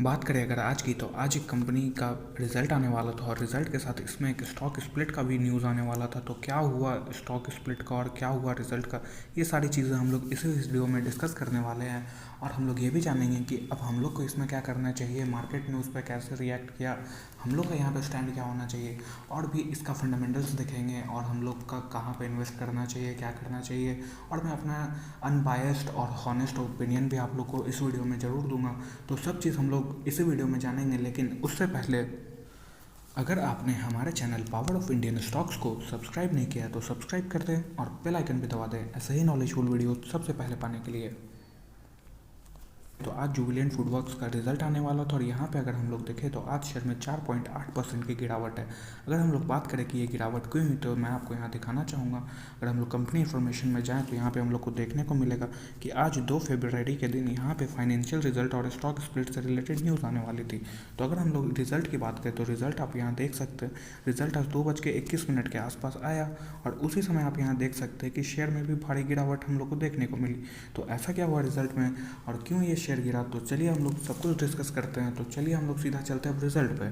बात करें अगर आज की, तो आज एक कंपनी का रिज़ल्ट आने वाला था और रिज़ल्ट के साथ इसमें एक स्टॉक स्प्लिट का भी न्यूज़ आने वाला था। तो क्या हुआ स्टॉक स्प्लिट का और क्या हुआ रिज़ल्ट का, ये सारी चीज़ें हम लोग इसी वीडियो में डिस्कस करने वाले हैं। और हम लोग ये भी जानेंगे कि अब हम लोग को इसमें क्या करना चाहिए, मार्केट ने उस पर कैसे रिएक्ट किया, हम लोग का यहाँ पे स्टैंड क्या होना चाहिए, और भी इसका फंडामेंटल्स देखेंगे और हम लोग का कहाँ पे इन्वेस्ट करना चाहिए, क्या करना चाहिए। और मैं अपना अनबायस्ड और हॉनेस्ट ओपिनियन भी आप लोग को इस वीडियो में ज़रूर दूंगा। तो सब चीज़ हम लोग इसी वीडियो में जानेंगे, लेकिन उससे पहले अगर आपने हमारे channel power of Indian stocks को सब्सक्राइब नहीं किया है तो सब्सक्राइब कर दें और बेल आइकन भी दबा दें ऐसे ही नॉलेजफुल वीडियो सबसे पहले पाने के लिए। तो आज जुबिलेंट फूडवर्क्स का रिजल्ट आने वाला था और यहाँ पे अगर हम लोग देखें तो आज शेयर में 4.8% की गिरावट है। अगर हम लोग बात करें कि ये गिरावट क्यों हुई, तो मैं आपको यहाँ दिखाना चाहूँगा। अगर हम लोग कंपनी इन्फॉर्मेशन में जाएँ तो यहाँ पे हम लोग को देखने को मिलेगा कि आज 2 फरवरी के दिन यहाँ पे फाइनेंशियल रिजल्ट और स्टॉक स्प्लिट से रिलेटेड न्यूज़ आने वाली थी। तो अगर हम लोग रिजल्ट की बात करें तो रिजल्ट आप यहाँ देख सकते हैं। रिजल्ट आज 2:21 के आसपास आया और उसी समय आप यहाँ देख सकते हैं कि शेयर में भी भारी गिरावट हम लोग को देखने को मिली। तो ऐसा क्या हुआ रिजल्ट में और क्यों ये शेयर गिरा, तो चलिए हम लोग सब कुछ डिस्कस करते हैं। तो चलिए हम लोग सीधा चलते हैं अब रिजल्ट पे।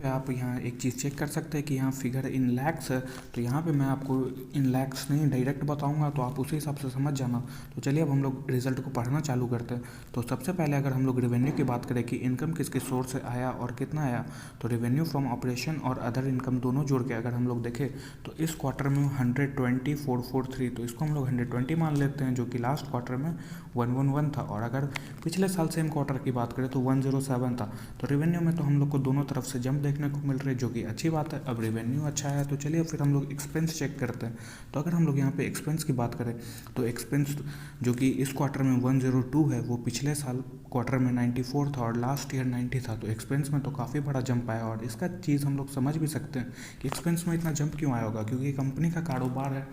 आप यहाँ एक चीज़ चेक कर सकते हैं कि यहाँ फिगर इन लैक्स है। तो यहाँ पे मैं आपको इन लैक्स नहीं डायरेक्ट बताऊँगा, तो आप उसी हिसाब से समझ जाना। तो चलिए अब हम लोग रिजल्ट को पढ़ना चालू करते हैं। तो सबसे पहले अगर हम लोग रेवेन्यू की बात करें कि इनकम किसके सोर्स से आया और कितना आया, तो रेवेन्यू फ्रॉम ऑपरेशन और अदर इनकम दोनों जोड़ के अगर हम लोग देखें तो इस क्वार्टर में 120,443, तो इसको हम लोग 120 मान लेते हैं, जो कि लास्ट क्वार्टर में 111 था। और अगर पिछले साल सेम क्वार्टर की बात करें तो 107 था। तो रेवेन्यू में तो हम लोग को दोनों तरफ से जंप देखने को मिल रही है, जो कि अच्छी बात है। अब रेवेन्यू अच्छा है तो चलिए फिर हम लोग एक्सपेंस चेक करते हैं। तो अगर हम लोग यहाँ पे एक्सपेंस की बात करें तो एक्सपेंस जो कि इस क्वार्टर में 102 है, वो पिछले साल क्वार्टर में 94 था और लास्ट ईयर 90 था। तो एक्सपेंस में तो काफ़ी बड़ा जंप आया और इसका चीज़ हम लोग समझ भी सकते हैं कि एक्सपेंस में इतना जंप क्यों आया होगा, क्योंकि कंपनी का कारोबार है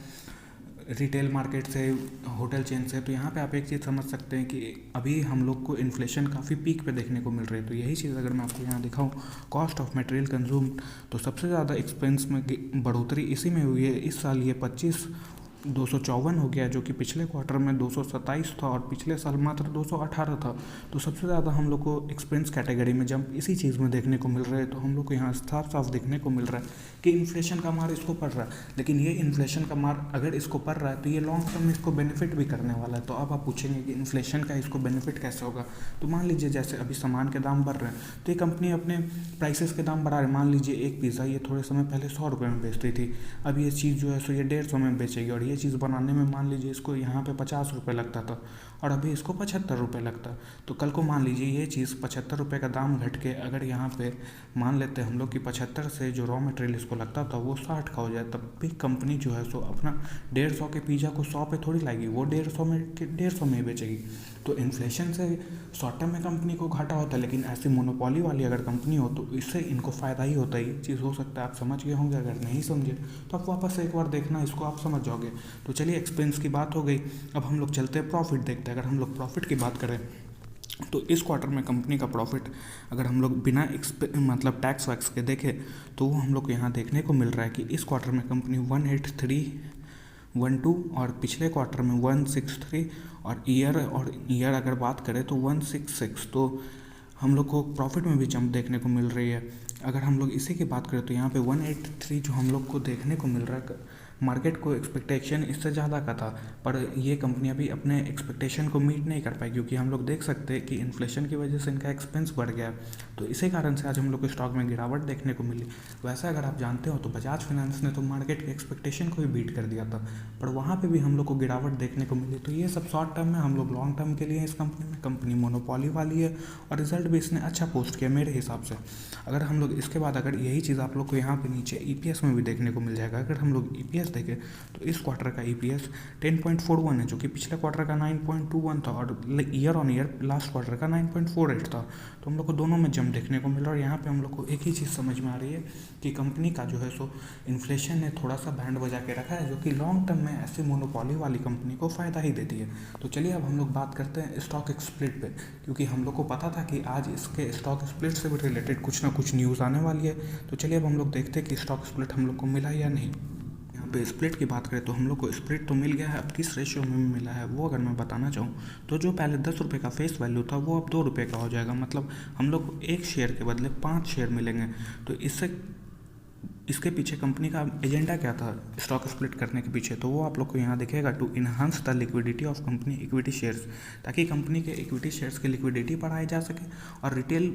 रिटेल मार्केट से होटल चेन से। तो यहाँ पे आप एक चीज़ समझ सकते हैं कि अभी हम लोग को इन्फ्लेशन काफ़ी पीक पे देखने को मिल रही है। तो यही चीज़ अगर मैं आपको यहाँ दिखाऊँ, कॉस्ट ऑफ मटेरियल कंज्यूम, तो सबसे ज़्यादा एक्सपेंस में बढ़ोतरी इसी में हुई है। इस साल ये 254 हो गया, जो कि पिछले क्वार्टर में 227 था और पिछले साल मात्र 218 था। तो सबसे ज़्यादा हम लोग को एक्सपेंस कैटेगरी में जंप इसी चीज़ में देखने को मिल रहा है। तो हम लोग को यहाँ साफ साफ देखने को मिल रहा है कि इन्फ्लेशन का मार इसको पड़ रहा है, लेकिन ये इन्फ्लेशन का मार अगर इसको पड़ रहा है तो ये लॉन्ग टर्म में इसको बेनिफिट भी करने वाला है। तो अब आप पूछेंगे कि इन्फ्लेशन का इसको बेनिफिट कैसे होगा। तो मान लीजिए जैसे अभी सामान के दाम बढ़ रहे हैं, तो ये कंपनी अपने प्राइसेस के दाम बढ़ा रही है। मान लीजिए एक पिज़्ज़ा ये थोड़े समय पहले 100 रुपये में बेचती थी, अब ये चीज़ जो है सो ये 150 में बेचेगी। और ये चीज़ बनाने में मान लीजिए इसको यहाँ पे 50 रुपये लगता था और अभी इसको 75 रुपये लगता है। तो कल को मान लीजिए ये चीज़ 75 रुपये का दाम घट के अगर यहाँ पे मान लेते हैं हम लोग कि 75 से जो रॉ मटेरियल इसको लगता था वो 60 का हो जाए, तब भी कंपनी जो है सो अपना 150 के पिज़्ज़ा को 100 पे थोड़ी लाएगी, वो 150 में ही बेचेगी। तो इन्फ्लेशन से शॉर्ट टर्म में कंपनी को घाटा होता है, लेकिन ऐसी मोनोपोली वाली अगर कंपनी हो तो इससे इनको फ़ायदा ही होता है। ये चीज़ हो सकता है आप समझ गए होंगे, अगर नहीं समझे तो आप वापस से एक बार देखना, इसको आप समझ जाओगे। तो चलिए एक्सपेंस की बात हो गई, अब हम लोग चलते हैं प्रॉफिट देखते हैं। अगर हम लोग प्रॉफिट की बात करें तो इस क्वार्टर में कंपनी का प्रॉफिट अगर हम लोग बिना मतलब टैक्स वैक्स के देखें तो वो हम लोग को यहाँ देखने को मिल रहा है कि इस क्वार्टर में कंपनी 18312 और पिछले क्वार्टर में 163 और ईयर अगर बात करें तो 166। तो हम लोग को प्रॉफिट में भी जंप देखने को मिल रही है। अगर हम लोग इसी की बात करें तो यहाँ पे 183 जो हम लोग को देखने को मिल रहा है, मार्केट को एक्सपेक्टेशन इससे ज़्यादा का था, पर ये कंपनी अभी अपने एक्सपेक्टेशन को मीट नहीं कर पाई, क्योंकि हम लोग देख सकते हैं कि इन्फ्लेशन की वजह से इनका एक्सपेंस बढ़ गया। तो इसी कारण से आज हम लोग को स्टॉक में गिरावट देखने को मिली। वैसे अगर आप जानते हो तो बजाज फाइनेंस ने तो मार्केट के एक्सपेक्टेशन को ही बीट कर दिया था, पर वहाँ पर भी हम लोग को गिरावट देखने को मिली। तो ये सब शॉर्ट टर्म में, हम लोग लॉन्ग टर्म के लिए इस कंपनी में, कंपनी मोनोपोली वाली है और रिजल्ट भी इसने अच्छा पोस्ट किया मेरे हिसाब से। अगर हम लोग इसके बाद अगर यही चीज़ आप लोग को यहाँ पे नीचे ईपीएस में भी देखने को मिल जाएगा। अगर हम लोग ईपीएस देखें तो इस क्वार्टर का ईपीएस 10.41 है, जो कि पिछले क्वार्टर का 9.21 था और year on year last quarter का 9.48 था। तो हम लोग को दोनों में जंप देखने को मिल रहा है। और यहाँ पे हम लोग को एक ही चीज़ समझ में आ रही है कि कंपनी का जो है सो इन्फ्लेशन ने थोड़ा सा बैंड बजा के रखा है, जो कि लॉन्ग टर्म में ऐसी मोनोपोली वाली कंपनी को फ़ायदा ही देती है। तो चलिए अब हम लोग बात करते हैं स्टॉक स्प्लिट पे, क्योंकि हम लोग को पता था कि आज इसके स्टॉक स्प्लिट से भी रिलेटेड कुछ ना कुछ न्यूज़ आने वाली है। तो चलिए अब हम लोग देखते हैं कि स्टॉक स्प्लिट हम लोग को मिला या नहीं। पे स्प्लिट की बात करें तो हम लोग को स्प्लिट तो मिल गया है, अब किस रेशियो में मिला है वो अगर मैं बताना चाहूँ तो जो पहले 10 रुपये का फेस वैल्यू था वो अब 2 रुपये का हो जाएगा। मतलब हम लोग को 1 शेयर के बदले 5 शेयर मिलेंगे। तो इसके पीछे कंपनी का एजेंडा क्या था स्टॉक स्प्लिट करने के पीछे, तो वो आप लोग को यहाँ दिखेगा, to enhance the liquidity of company equity shares, ताकि कंपनी के इक्विटी शेयर्स की लिक्विडिटी बढ़ाई जा सके और रिटेल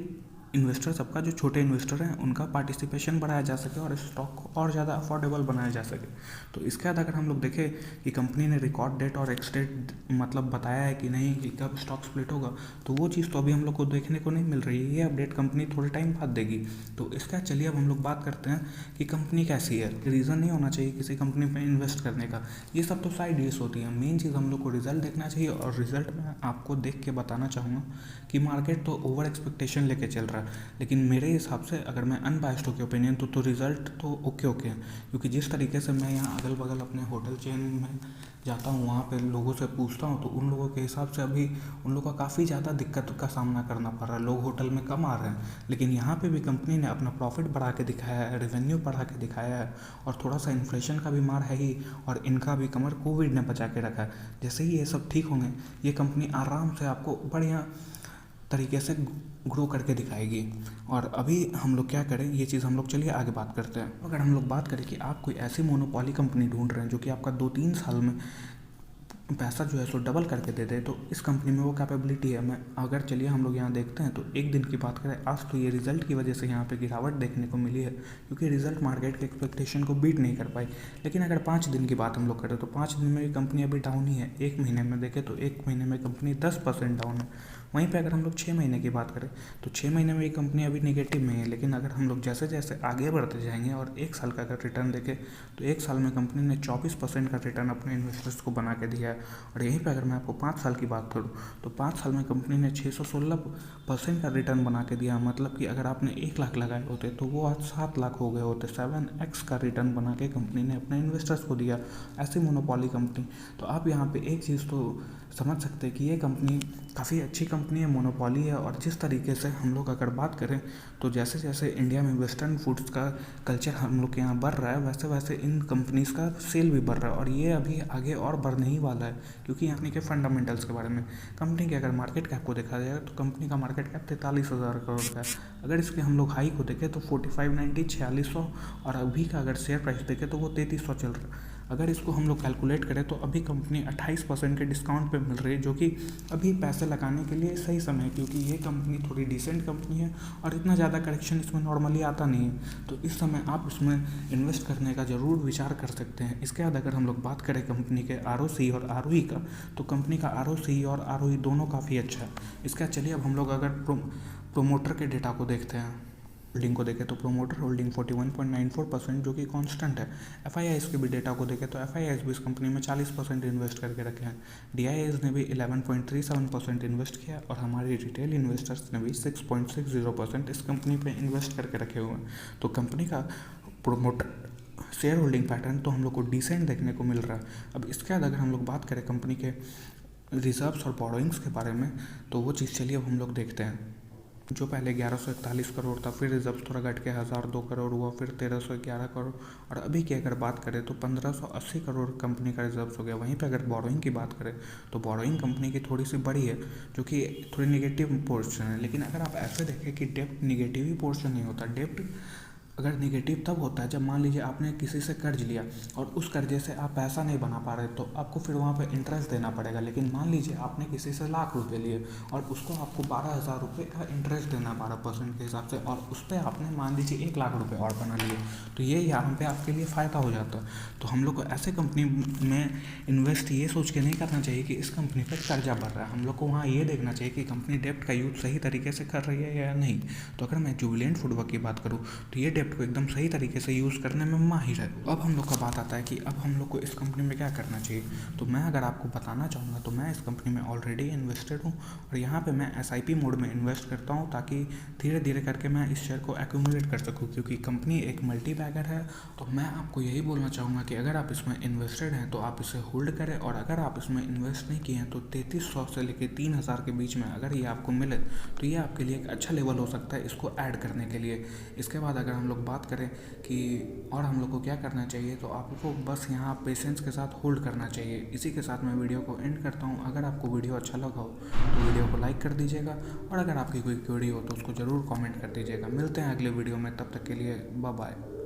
इन्वेस्टर सबका जो छोटे इन्वेस्टर हैं उनका पार्टिसिपेशन बढ़ाया जा सके और स्टॉक को और ज़्यादा अफोर्डेबल बनाया जा सके। तो इसके बाद अगर हम लोग देखें कि कंपनी ने रिकॉर्ड डेट और एक्स डेट मतलब बताया है कि नहीं कि कब स्टॉक स्प्लिट होगा, तो वो चीज़ तो अभी हम लोग को देखने को नहीं मिल रही है, ये अपडेट कंपनी थोड़े टाइम बाद देगी। तो इसका चलिए अब हम लोग बात करते हैं कि कंपनी कैसी है। रीज़न नहीं होना चाहिए किसी कंपनी में इन्वेस्ट करने का, ये सब तो साइड डिश होती है। मेन चीज़ हम लोग को रिजल्ट देखना चाहिए और रिजल्ट में आपको देख के बताना चाहूँगा कि मार्केट तो ओवर एक्सपेक्टेशन लेके चल रहा है, लेकिन मेरे हिसाब से अगर मैं अनबायस्ड होकर ओपिनियन तो रिज़ल्ट तो ओके हैं। क्योंकि जिस तरीके से मैं यहाँ अगल बगल अपने होटल चेन में जाता हूँ, वहाँ पे लोगों से पूछता हूँ, तो उन लोगों के हिसाब से अभी उन लोगों का काफ़ी ज़्यादा दिक्कत का सामना करना पड़ रहा है। लोग होटल में कम आ रहे हैं, लेकिन यहाँ पे भी कंपनी ने अपना प्रॉफिट बढ़ा के दिखाया है, रेवेन्यू बढ़ा के दिखाया है, और थोड़ा सा इन्फ्लेशन का भी मार है ही, और इनका भी कमर कोविड ने बचा के रखा है। जैसे ही ये सब ठीक होंगे, ये कंपनी आराम से आपको बढ़िया तरीके से ग्रो करके दिखाएगी। और अभी हम लोग क्या करें, ये चीज़ हम लोग चलिए आगे बात करते हैं। अगर हम लोग बात करें कि आप कोई ऐसी मोनोपोली कंपनी ढूंढ रहे हैं जो कि आपका 2-3 साल में पैसा जो है सो डबल करके दे दे, तो इस कंपनी में वो कैपेबिलिटी है। मैं अगर चलिए हम लोग यहाँ देखते हैं तो एक दिन की बात करें, आज तो ये रिजल्ट की वजह से यहाँ पे गिरावट देखने को मिली है, क्योंकि रिजल्ट मार्केट के एक्सपेक्टेशन को बीट नहीं कर पाई। लेकिन अगर 5 दिन की बात हम लोग करें तो 5 दिन में भी कंपनी अभी डाउन ही है। 1 महीने में देखें तो 1 महीने में कंपनी 10% डाउन है। वहीं पे अगर हम लोग 6 महीने की बात करें तो 6 महीने में ये कंपनी अभी नेगेटिव में है। लेकिन अगर हम लोग जैसे जैसे आगे बढ़ते जाएंगे और 1 साल का अगर रिटर्न देखें तो 1 साल में कंपनी ने 24% का रिटर्न अपने इन्वेस्टर्स को बना के दिया है। और यहीं पे अगर मैं आपको 5 साल की बात करूँ तो 5 साल में कंपनी ने 616% का रिटर्न बना के दिया। मतलब कि अगर आपने 1 लाख लगाए होते तो वो आज 7 लाख हो गए होते। 7x का रिटर्न बना के कंपनी ने अपने इन्वेस्टर्स को दिया, ऐसी मोनोपोली कंपनी। तो आप यहाँ पे एक चीज़ तो समझ सकते हैं कि ये कंपनी काफ़ी अच्छी कंपनी है, मोनोपोली है। और जिस तरीके से हम लोग अगर बात करें तो जैसे जैसे इंडिया में वेस्टर्न फूड्स का कल्चर हम लोग के यहाँ बढ़ रहा है, वैसे वैसे इन कंपनीज़ का सेल भी बढ़ रहा है। और ये अभी आगे और बढ़ने ही वाला है, क्योंकि कंपनी के फंडामेंटल्स के बारे में, कंपनी के अगर मार्केट कैप को देखा जाए तो कंपनी का मार्केट कैप 43,000 करोड़ का है। अगर इसके हम लोग हाई को देखें तो 4590 4600, और अभी का अगर शेयर प्राइस देखें तो वो 3300 चल रहा है। अगर इसको हम लोग कैलकुलेट करें तो अभी कंपनी 28% के डिस्काउंट पे मिल रही है, जो कि अभी पैसे लगाने के लिए सही समय है, क्योंकि ये कंपनी थोड़ी डिसेंट कंपनी है और इतना ज़्यादा करेक्शन इसमें नॉर्मली आता नहीं है। तो इस समय आप इसमें इन्वेस्ट करने का ज़रूर विचार कर सकते हैं। इसके बाद अगर हम लोग बात करें कंपनी के ROC और ROE का, तो कंपनी का ROC और ROE दोनों काफ़ी अच्छा है। इसका चलिए अब हम लोग अगर प्रोमोटर के डेटा को देखते हैं, होल्डिंग को देखें तो प्रोमोटर होल्डिंग 41.94%, जो कि कांस्टेंट है। FIIs के भी डेटा को देखें तो FIIs भी इस कंपनी में 40% इन्वेस्ट करके रखे हैं। DIIs ने भी 11.37% इन्वेस्ट किया, और हमारे रिटेल इन्वेस्टर्स ने भी 6.60% इस कंपनी पे इन्वेस्ट करके रखे हुए हैं। तो कंपनी का प्रोमोटर शेयर होल्डिंग पैटर्न तो हम लोग को डिसेंट देखने को मिल रहा है। अब इसके बाद अगर हम लोग बात करें कंपनी के रिजर्व्स और बोरोइंग्स के बारे में, तो वो चीज़ चलिए अब हम लोग देखते हैं। जो पहले 1141 करोड़ था, फिर रिजर्व थोड़ा घट के 1002 करोड़ हुआ, फिर 1311 करोड़, और अभी की अगर बात करें तो 1580 करोड़ कंपनी का रिजर्व हो गया। वहीं पे अगर बोरोइंग की बात करें तो बोरोइंग कंपनी की थोड़ी सी बड़ी है, जो कि थोड़ी निगेटिव पोर्शन है। लेकिन अगर आप ऐसे देखें कि डेप्ट निगेटिव ही पोर्शन नहीं होता। डेप्ट अगर निगेटिव तब होता है जब मान लीजिए आपने किसी से कर्ज लिया और उस कर्जे से आप पैसा नहीं बना पा रहे, तो आपको फिर वहाँ पे इंटरेस्ट देना पड़ेगा। लेकिन मान लीजिए आपने किसी से लाख रुपए लिए और उसको आपको 12,000 रुपये का इंटरेस्ट देना 12% के हिसाब से, और उस पर आपने मान लीजिए 1 लाख रुपये और बना लिए, तो ये यहाँ पे आपके लिए फ़ायदा हो जाता है। तो हम लोग को ऐसे कंपनी में इन्वेस्ट ये सोच के नहीं करना चाहिए कि इस कंपनी पर कर्जा बढ़ रहा है। हम लोग को वहाँ ये देखना चाहिए कि कंपनी डेप्ट का यूज़ सही तरीके से कर रही है या नहीं। तो अगर मैं जुबिलेंट फूडवर्क की बात करूँ तो ये डेप्ट को एकदम सही तरीके से यूज़ करने में माहिर है। अब हम लोग का बात आता है कि अब हम लोग को इस कंपनी में क्या करना चाहिए। तो मैं अगर आपको बताना चाहूँगा तो मैं इस कंपनी में ऑलरेडी इन्वेस्टेड हूँ, और यहाँ पे मैं SIP मोड में इन्वेस्ट करता हूँ, ताकि धीरे धीरे करके मैं इस शेयर को एक्यूमुलेट कर सकूँ, क्योंकि कंपनी एक मल्टी बैगर है। तो मैं आपको यही बोलना चाहूँगा कि अगर आप इसमें इन्वेस्टेड हैं तो आप इसे होल्ड करें, और अगर आप इसमें इन्वेस्ट नहीं किए हैं तो 3300 से लेकर 3000 के बीच में अगर ये आपको मिले तो ये आपके लिए एक अच्छा लेवल हो सकता है इसको ऐड करने के लिए। इसके बाद अगर हम लोग बात करें कि और हम लोग को क्या करना चाहिए, तो आपको बस यहाँ पेशेंस के साथ होल्ड करना चाहिए। इसी के साथ मैं वीडियो को एंड करता हूँ। अगर आपको वीडियो अच्छा लगा हो तो वीडियो को लाइक कर दीजिएगा, और अगर आपकी कोई क्वेरी हो तो उसको ज़रूर कमेंट कर दीजिएगा। मिलते हैं अगले वीडियो में, तब तक के लिए बाय बाय।